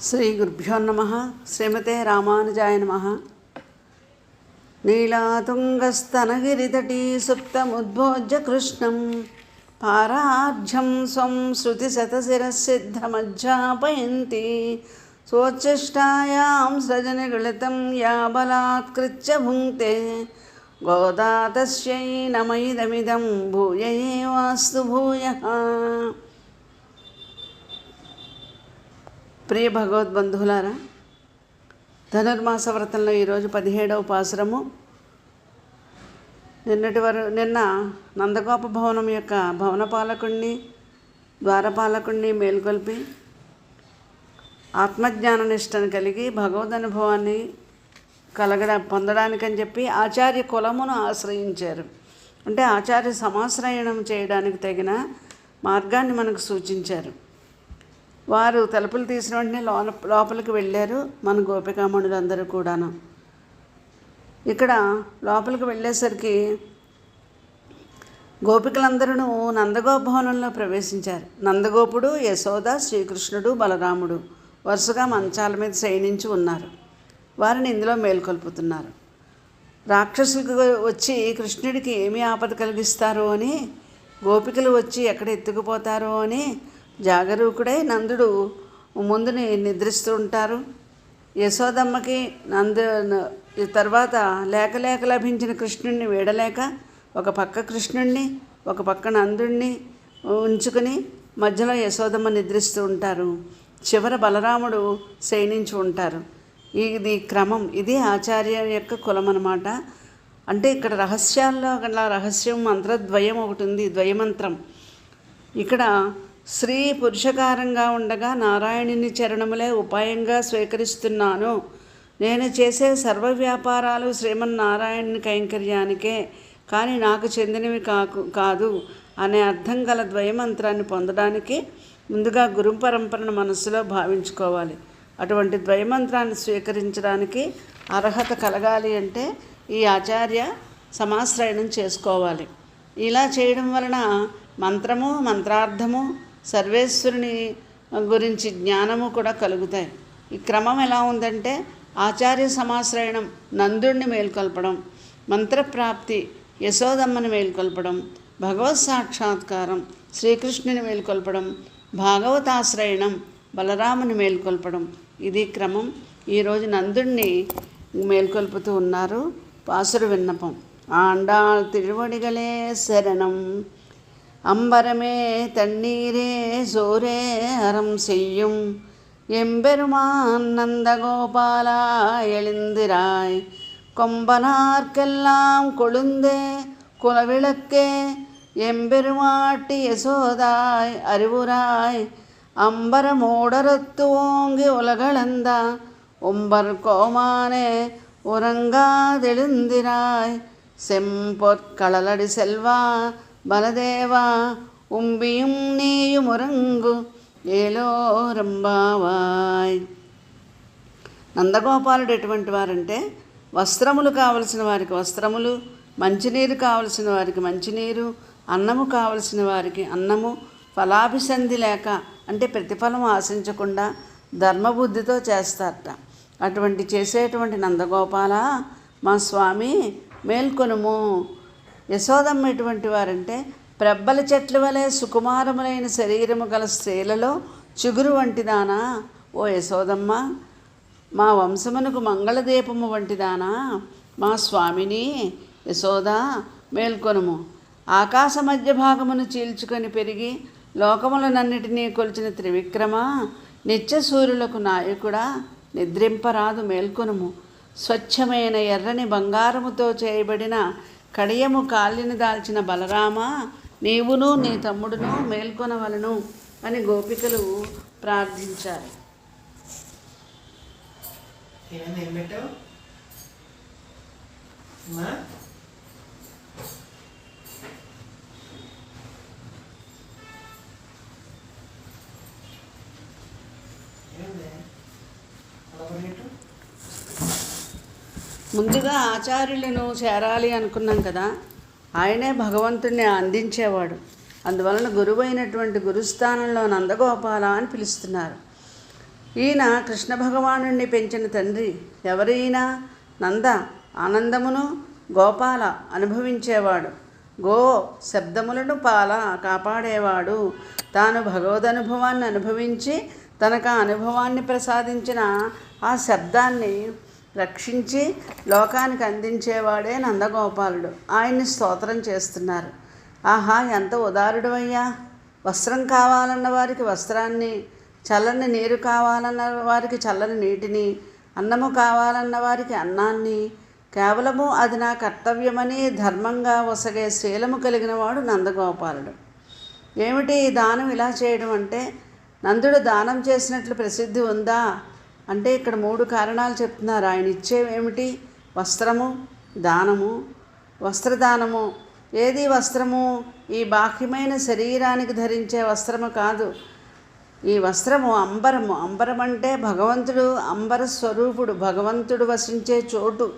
శ్రీ గురుభ్యో నమః. శ్రీమతే రామానుజాయ నమః. నీలాతుంగస్తనగిరితటీ సుప్తముద్భోజ్య కృష్ణం పారార్ఘ్యం స్వం శృతిశతశిరసిద్ధమజ్జాపయంతి స్వోచ్ఛిష్టాయాం సృజనిగళితం యా బలాత్కృత్య భుంక్తే గోదా తస్యై నమైదమిదం భూయ ఏవాస్తు భూయః. ప్రియ భగవద్బంధువులారా, ధనుర్మాస వ్రతంలో ఈరోజు 17వ పాసురము. నిన్న నందగోప భవనం యొక్క భవనపాలకుణ్ణి ద్వారపాలకుణ్ణి మేల్కొల్పి ఆత్మజ్ఞాన నిష్టను కలిగి భగవద్ అనుభవాన్ని పొందడానికని చెప్పి ఆచార్య కులమును ఆశ్రయించారు. అంటే ఆచార్య సమాశ్రయణం చేయడానికి తగిన మార్గాన్ని మనకు సూచించారు. వారు తలుపులు తీసిన వెంటనే లోపలికి వెళ్ళారు, మన గోపికామణులందరూ కూడాను. ఇక్కడ లోపలికి వెళ్ళేసరికి గోపికలందరూ నందగోపభవనంలో ప్రవేశించారు. నందగోపుడు, యశోద, శ్రీకృష్ణుడు, బలరాముడు వరుసగా మంచాల మీద శయనించి ఉన్నారు. వారిని ఇందులో మేల్కొల్పుతున్నారు. రాక్షసులకు వచ్చి కృష్ణుడికి ఏమి ఆపద కలిగిస్తారో అని, గోపికలు వచ్చి ఎక్కడ ఎత్తుకుపోతారో అని జాగరూకుడై నందుడు ముందుని నిద్రిస్తూ ఉంటారు. యశోదమ్మకి తర్వాత లేక లభించిన కృష్ణుడిని వీడలేక ఒక పక్క కృష్ణుడిని ఒక పక్క నందుడిని ఉంచుకుని మధ్యలో యశోదమ్మ నిద్రిస్తూ ఉంటారు. చివర బలరాముడు శయనించి ఉంటారు. ఇది క్రమం. ఇది ఆచార్య యొక్క కులం అన్నమాట. అంటే ఇక్కడ రహస్యాల్లో రహస్యం మంత్రద్వయం ఒకటి ఉంది, ద్వయమంత్రం. ఇక్కడ స్త్రీ పురుషకారంగా ఉండగా నారాయణుని చరణములే ఉపాయంగా స్వీకరిస్తున్నాను. నేను చేసే సర్వ వ్యాపారాలు శ్రీమన్నారాయణుని కైంకర్యానికే, కానీ నాకు చెందినవి కాదు అనే అర్థం గల ద్వయమంత్రాన్ని పొందడానికి ముందుగా గురు పరంపరను మనస్సులో భావించుకోవాలి. అటువంటి ద్వయమంత్రాన్ని స్వీకరించడానికి అర్హత కలగాలి అంటే ఈ ఆచార్య సమాశ్రయణం చేసుకోవాలి. ఇలా చేయడం వలన మంత్రము, మంత్రార్థము, సర్వేశ్వరుని గురించి జ్ఞానము కూడా కలుగుతాయి. ఈ క్రమం ఎలా ఉందంటే ఆచార్య సమాశ్రయణం నందుడిని మేల్కొల్పడం, మంత్రప్రాప్తి యశోదమ్మని మేల్కొల్పడం, భగవత్ సాక్షాత్కారం శ్రీకృష్ణుని మేల్కొల్పడం, భాగవతాశ్రయణం బలరాముని మేల్కొల్పడం. ఇది క్రమం. ఈరోజు నందుడిని మేల్కొల్పుతూ ఉన్నారు. పాసుర విన్నపం. ఆండాళ్ తిరువడిగలే శరణం, அம்பரமே தண்ணீரே சோரே அறம் செய்யும் எம்பெருமான் நந்தகோபாலா எழுந்திராய், கொம்பனார்க்கெல்லாம் கொழுந்தே குலவிளக்கே எம்பெருமாட்டி யசோதாய் அறிவுராய், அம்பர மோடரத்து ஓங்கி உலகளந்தா ஒம்பர் கோமானே உறங்காதெழுந்திராய், செம்பொற்களலடி செல்வா బలదేవా ఉంబియం నీయుమురంగు ఏలో రంబావాయ్. నందగోపాలుడు ఎటువంటి వారంటే వస్త్రములు కావలసిన వారికి వస్త్రములు, మంచినీరు కావలసిన వారికి మంచినీరు, అన్నము కావలసిన వారికి అన్నము, ఫలాభిసంధి లేక అంటే ప్రతిఫలం ఆశించకుండా ధర్మబుద్ధితో చేస్తారట. అటువంటి చేసేటువంటి నందగోపాల మా స్వామి మేల్కొనుము. యశోదమ్మ ఎటువంటి వారంటే ప్రబ్బల చెట్ల వలె సుకుమారములైన శరీరము గల స్త్రీలలో చిగురు వంటిదానా ఓ యశోదమ్మ, మా వంశమునకు మంగళదీపము వంటిదానా మా స్వామిని యశోద మేల్కొనుము. ఆకాశ మధ్య భాగమును చీల్చుకొని పెరిగి లోకములనన్నిటినీ కొలిచిన త్రివిక్రమ, నిత్య సూర్యులకు నాయకుడా నిద్రింపరాదు మేల్కొనుము. స్వచ్ఛమైన ఎర్రని బంగారముతో చేయబడిన కడియము కాళ్ళని దాల్చిన బలరామ, నీవును నీ తమ్ముడును మేల్కొనవలను అని గోపికలు ప్రార్థించారు. ముందుగా ఆచార్యులను చేరాలి అనుకున్నాం కదా, ఆయనే భగవంతుడిని అందించేవాడు. అందువలన గురువైనటువంటి గురుస్థానంలో నందగోపాల అని పిలుస్తున్నారు. ఈయన కృష్ణ భగవానుణ్ణి పెంచిన తండ్రి. ఎవరైనా నంద ఆనందమును గోపాల అనుభవించేవాడు. గో శబ్దములను పాల కాపాడేవాడు. తాను భగవదనుభవాన్ని అనుభవించి తనకు ఆ అనుభవాన్ని ప్రసాదించిన ఆ శబ్దాన్ని రక్షించి లోకానికి అందించేవాడే నందగోపాలుడు. ఆయన్ని స్తోత్రం చేస్తున్నారు. ఆహా, ఎంత ఉదారుడు అయ్యా! వస్త్రం కావాలన్న వారికి వస్త్రాన్ని, చల్లని నీరు కావాలన్న వారికి చల్లని నీటిని, అన్నము కావాలన్న వారికి అన్నాన్ని, కేవలము అది నా కర్తవ్యమని ధర్మంగా ఒసగే శీలము కలిగిన వాడు నందగోపాలుడు. ఏమిటి ఈ దానం ఇలా చేయడం అంటే, నందుడు దానం చేసినట్లు ప్రసిద్ధి ఉందా అంటే ఇక్కడ 3 కారణాలు చెప్తున్నారు. ఆయన ఇచ్చేవేమిటి? వస్త్రము, దానము. వస్త్రదానము. ఏది వస్త్రము? ఈ బాహ్యమైన శరీరానికి ధరించే వస్త్రము కాదు. ఈ వస్త్రము అంబరము. అంబరం అంటే భగవంతుడు, అంబర స్వరూపుడు, భగవంతుడు వసించే చోటు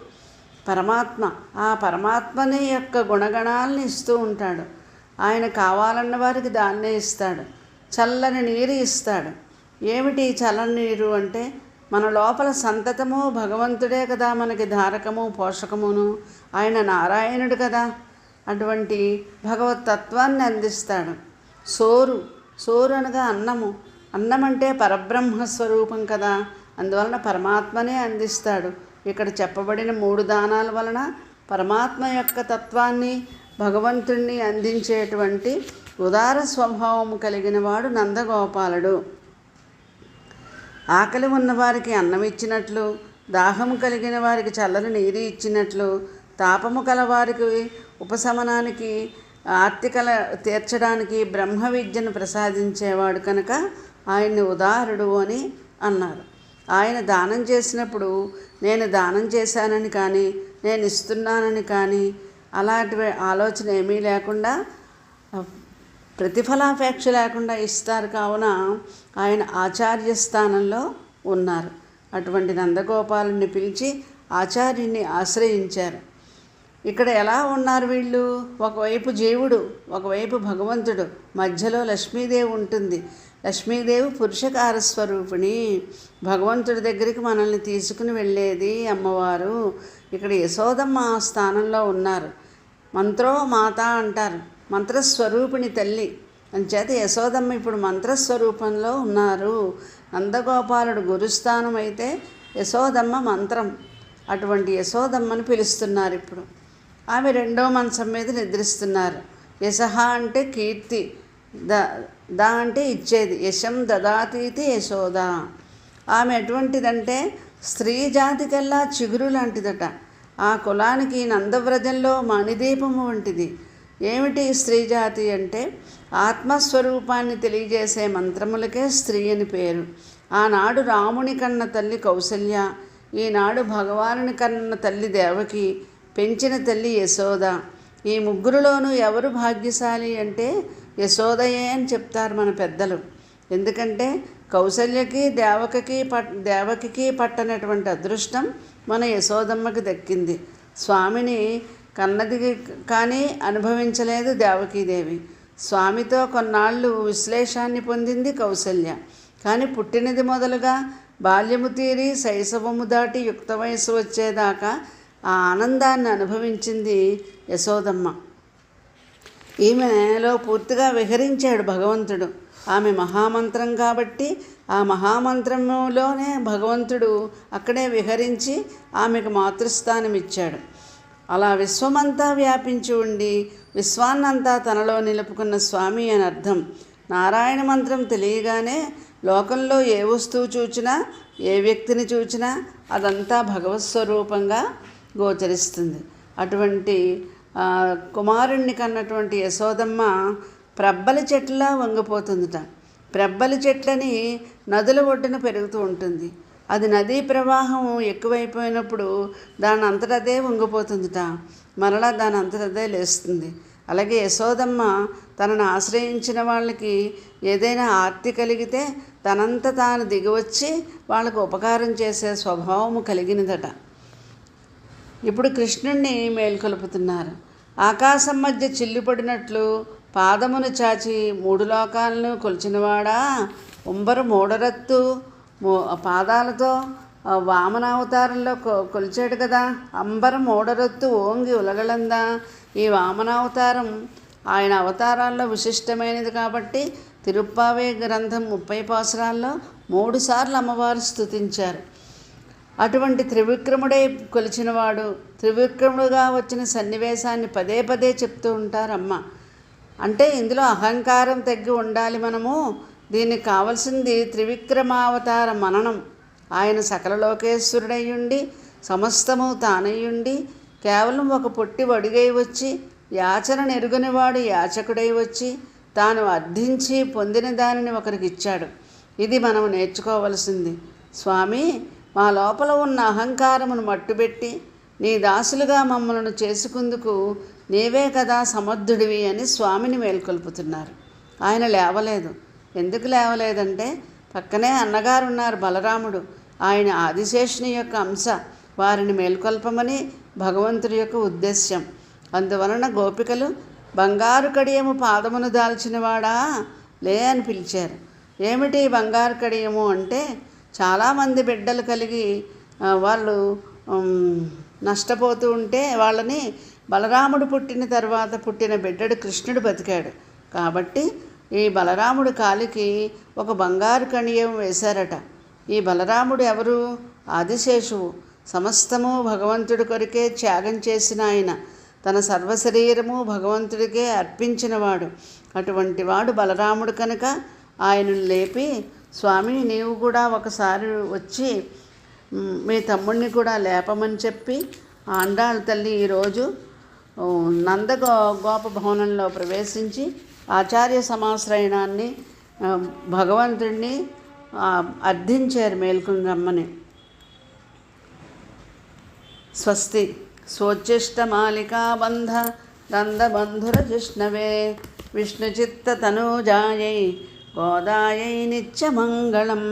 పరమాత్మ. ఆ పరమాత్మని యొక్క గుణగణాలని ఇస్తూ ఉంటాడు. ఆయన కావాలన్న వారికి దాన్నే ఇస్తాడు. చల్లని నీరు ఇస్తాడు. ఏమిటి చల్లని నీరు అంటే, మన లోపల సంతతము భగవంతుడే కదా మనకి ధారకము పోషకమును. ఆయన నారాయణుడు కదా, అటువంటి భగవతత్వాన్ని అందిస్తాడు. సోరు. సోరు అనగా అన్నము. అన్నం అంటే పరబ్రహ్మస్వరూపం కదా, అందువలన పరమాత్మనే అందిస్తాడు. ఇక్కడ చెప్పబడిన 3 దానాల వలన పరమాత్మ యొక్క తత్వాన్ని, భగవంతుణ్ణి అందించేటువంటి ఉదార స్వభావము కలిగిన వాడు నందగోపాలుడు. ఆకలి ఉన్నవారికి అన్నం ఇచ్చినట్లు, దాహము కలిగిన వారికి చల్లని నీరు ఇచ్చినట్లు, తాపము కలవారికి ఉపశమనానికి, ఆర్తికల తీర్చడానికి బ్రహ్మ విద్యను ప్రసాదించేవాడు కనుక ఆయన్ని ఉదారుడు అని అన్నారు. ఆయన దానం చేసినప్పుడు నేను దానం చేశానని కానీ, నేను ఇస్తున్నానని కానీ అలాంటి ఆలోచన ఏమీ లేకుండా, ప్రతిఫలాపేక్ష లేకుండా ఇస్తారు. కావున ఆయన ఆచార్య స్థానంలో ఉన్నారు. అటువంటి నందగోపాలుని పిలిచి ఆచార్యుని ఆశ్రయించారు. ఇక్కడ ఎలా ఉన్నారు వీళ్ళు? ఒకవైపు జీవుడు, ఒకవైపు భగవంతుడు, మధ్యలో లక్ష్మీదేవి ఉంటుంది. లక్ష్మీదేవి పురుషకార స్వరూపిణి, భగవంతుడి దగ్గరికి మనల్ని తీసుకుని వెళ్ళేది అమ్మవారు. ఇక్కడ యశోదమ్మ ఆ స్థానంలో ఉన్నారు. మంత్రో మాత అంటారు, మంత్రస్వరూపిణి తల్లి. అంచేత యశోదమ్మ ఇప్పుడు మంత్రస్వరూపంలో ఉన్నారు. నందగోపాలుడు గురుస్థానం అయితే యశోదమ్మ మంత్రం. అటువంటి యశోదమ్మని పిలుస్తున్నారు ఇప్పుడు. ఆమె 2వ మంచం మీద నిద్రిస్తున్నారు. యశః అంటే కీర్తి, దా అంటే ఇచ్చేది. యశం దదాతీతి యశోద. ఆమె ఎటువంటిదంటే స్త్రీ జాతికల్లా చిగురు లాంటిదట. ఆ కులానికి నందవ్రజంలో మణిదీపము వంటిది. ఏమిటి స్త్రీ జాతి అంటే, ఆత్మస్వరూపాన్ని తెలియజేసే మంత్రములకే స్త్రీ అని పేరు. ఆనాడు రాముని కన్న తల్లి కౌసల్య, ఈనాడు భగవానుని కన్న తల్లి దేవకి, పెంచిన తల్లి యశోద. ఈ ముగ్గురులోనూ ఎవరు భాగ్యశాలి అంటే యశోదయే అని చెప్తారు మన పెద్దలు. ఎందుకంటే కౌసల్యకి దేవకికి పట్టనటువంటి అదృష్టం మన యశోదమ్మకి దక్కింది. స్వామిని కన్నది కానీ అనుభవించలేదు దేవకీదేవి. స్వామితో కొన్నాళ్ళు విశ్లేషాన్ని పొందింది కౌసల్య. కానీ పుట్టినది మొదలుగా బాల్యము తీరి శైశవము దాటి యుక్త వయసు వచ్చేదాకా ఆ ఆనందాన్ని అనుభవించింది యశోదమ్మ. ఈమెలో పూర్తిగా విహరించాడు భగవంతుడు. ఆమె మహామంత్రం కాబట్టి ఆ మహామంత్రములోనే భగవంతుడు అక్కడే విహరించి ఆమెకు మాతృస్థానం ఇచ్చాడు. అలా విశ్వమంతా వ్యాపించి ఉండి విశ్వాన్నంతా తనలో నిలుపుకున్న స్వామి అని అర్థం. నారాయణ మంత్రం తెలియగానే లోకంలో ఏ వస్తువు చూచినా, ఏ వ్యక్తిని చూచినా అదంతా భగవత్ స్వరూపంగా గోచరిస్తుంది. అటువంటి కుమారుణ్ణి కన్నటువంటి యశోదమ్మ ప్రబ్బలి చెట్లా వంగిపోతుందిట. ప్రబ్బలి చెట్లని నదుల ఒడ్డున పెరుగుతూ ఉంటుంది. అది నదీ ప్రవాహం ఎక్కువైపోయినప్పుడు దాని అంతటదే వంగిపోతుందిట. మరలా దాని అంతటదే లేస్తుంది. అలాగే యశోదమ్మ తనను ఆశ్రయించిన వాళ్ళకి ఏదైనా ఆర్తి కలిగితే తనంత తాను దిగివచ్చి వాళ్ళకు ఉపకారం చేసే స్వభావము కలిగినదట. ఇప్పుడు కృష్ణుణ్ణి మేల్కొలుపుతున్నారు. ఆకాశం మధ్య చిల్లుపడినట్లు పాదమును చాచి 3 లోకాలను కొలిచినవాడా, ఉంబరు మూడరత్తు పాదాలతో వామనావతారంలో కొలిచాడు కదా. అంబరం ఓడరొత్తు ఓంగి ఉలగలందా. ఈ వామనావతారం ఆయన అవతారాల్లో విశిష్టమైనది కాబట్టి తిరుప్పావే గ్రంథం 30 పాసురాల్లో 3 సార్లు అమ్మవారు స్తుతించారు. అటువంటి త్రివిక్రముడై కొలిచినవాడు, త్రివిక్రముడుగా వచ్చిన సన్నివేశాన్ని పదే పదే చెప్తూ ఉంటారమ్మ. అంటే ఇందులో అహంకారం తగ్గి ఉండాలి మనము. దీనికి కావలసింది త్రివిక్రమావతార మననం. ఆయన సకల లోకేశ్వరుడయ్యుండి సమస్తము తానయ్యుండి కేవలం ఒక పొట్టి వడిగై వచ్చి యాచన నెరుగునివాడు యాచకుడై వచ్చి తాను అర్థించి పొందిన దానిని ఒకరికి ఇచ్చాడు. ఇది మనం నేర్చుకోవలసింది. స్వామి, మా లోపల ఉన్న అహంకారమును మట్టుబెట్టి నీ దాసులుగా మమ్మల్ని చేసుకుందుకు నీవే కదా సమర్థుడివి అని స్వామిని మేల్కొల్పుతున్నారు. ఆయన లేవలేదు. ఎందుకు లేవలేదంటే పక్కనే అన్నగారు ఉన్నారు బలరాముడు. ఆయన ఆదిశేషుని యొక్క అంశ. వారిని మేల్కొల్పమని భగవంతుడి యొక్క ఉద్దేశ్యం. అందువలన గోపికలు బంగారు కడియము పాదమును దాల్చినవాడా లే అని పిలిచారు. ఏమిటి బంగారు కడియము అంటే చాలామంది బిడ్డలు కలిగి వాళ్ళు నష్టపోతూ ఉంటే వాళ్ళని బలరాముడు పుట్టిన తర్వాత పుట్టిన బిడ్డడు కృష్ణుడు బతికాడు కాబట్టి ఈ బలరాముడు కాలికి ఒక బంగారు కడియం వేశారట. ఈ బలరాముడు ఎవరు? ఆదిశేషువు. సమస్తము భగవంతుడి కొరికే త్యాగం చేసిన ఆయన. తన సర్వశరీరము భగవంతుడికే అర్పించినవాడు. అటువంటి వాడు బలరాముడు కనుక ఆయనను లేపి, స్వామి నీవు కూడా ఒకసారి వచ్చి మీ తమ్ముడిని కూడా లేపమని చెప్పి ఆండాళ్ళ తల్లి ఈరోజు నందగోప భవనంలో ప్రవేశించి ఆచార్య సమాశ్రయణాన్ని భగవంతుడిని అర్థించారు మేల్కొని రమ్మని. స్వస్తి. స్వోచ్చిష్టమాలికాబంధ నందబంధురజిష్ణవే విష్ణుచిత్తతనూజాయై గోదాయై నిత్యమంగళం.